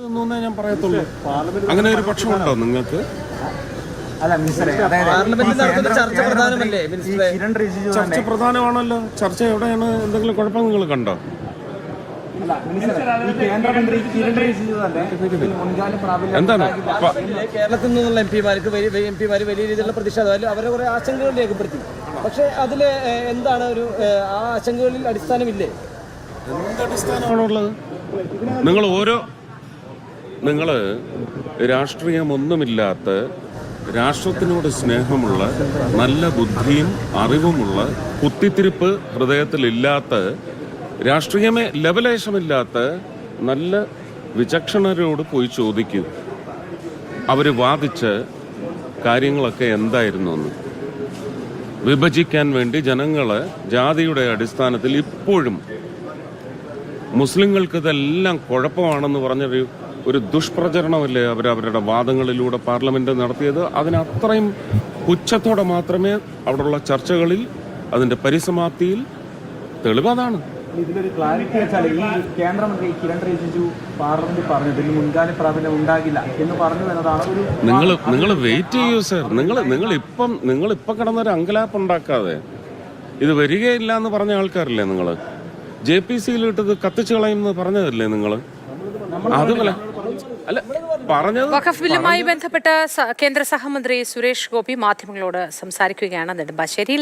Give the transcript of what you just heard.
എന്നേ ഞാൻ പറയത്തുള്ളൂ. അങ്ങനെ ഒരു പക്ഷമുണ്ടോ നിങ്ങൾക്ക്? ചർച്ച പ്രധാനമാണല്ലോ. ചർച്ച എവിടെയാണ്? എന്തെങ്കിലും കുഴപ്പം നിങ്ങൾ കണ്ടോ? എന്താണ് കേരളത്തിൽ നിന്നുള്ള എംപിമാർ വലിയ രീതിയിലുള്ള പ്രതിഷേധം അവരെ കുറെ ആശങ്കകൾ രേഖപ്പെടുത്തി. പക്ഷെ അതില് എന്താണ് ഒരു ആ ആശങ്കകളിൽ അടിസ്ഥാനമില്ലേ? എന്തടിസ്ഥാനമാണുള്ളത്? നിങ്ങൾ രാഷ്ട്രീയമൊന്നുമില്ലാത്ത, രാഷ്ട്രത്തിനോട് സ്നേഹമുള്ള, നല്ല ബുദ്ധിയും അറിവുമുള്ള, കുത്തിത്തിരിപ്പ് ഹൃദയത്തിലില്ലാത്ത, രാഷ്ട്രീയമേ ലവലേശമില്ലാത്ത നല്ല വിചക്ഷണരോട് പോയി ചോദിക്കൂ. അവർ വാദിച്ച കാര്യങ്ങളൊക്കെ എന്തായിരുന്നു എന്ന്. വിഭജിക്കാൻ വേണ്ടി ജനങ്ങളെ ജാതിയുടെ അടിസ്ഥാനത്തിൽ ഇപ്പോഴും മുസ്ലിങ്ങൾക്ക് ഇതെല്ലാം കുഴപ്പമാണെന്ന് പറഞ്ഞൊരു ദുഷ്പ്രചരണമല്ലേ അവരുടെ വാദങ്ങളിലൂടെ പാർലമെന്റ് നടത്തിയത്. അതിനത്രയും പുച്ഛത്തോടെ മാത്രമേ അവിടെയുള്ള ചർച്ചകളിൽ, അതിന്റെ പരിസമാപ്തിയിൽ തെളിവതാണ്. ഇതിലൊരു ക്ലാരിറ്റി വെച്ചാൽ ഈ കേന്ദ്രമന്ത്രി കിരൺ റിജിജു പാർലമെന്റിൽ പറഞ്ഞതിൽ മുൻകാല പ്രാബല്യം ഉണ്ടാകില്ല എന്ന് പറഞ്ഞു എന്നതാണ് ഒരു. നിങ്ങൾ വെയിറ്റ് ചെയ്യൂ സർ. നിങ്ങൾ ഇപ്പം കിടന്നൊരു അങ്കലാപ്പ് ഉണ്ടാക്കാതെ, ഇത് വരികയില്ല എന്ന് പറഞ്ഞ ആൾക്കാരല്ലേ നിങ്ങൾ? JPC-യിൽ ഇട്ടത് കത്തിച്ചു കളയുമെന്ന് പറഞ്ഞതല്ലേ നിങ്ങൾ? അതുപോലെ അല്ല പറഞ്ഞത്. വഖഫ് ബില്ലുമായി ബന്ധപ്പെട്ട് കേന്ദ്ര സഹമന്ത്രി സുരേഷ് ഗോപി മാധ്യമങ്ങളോട് സംസാരിക്കുകയാണ് നെടുമ്പാശ്ശേരിയിൽ.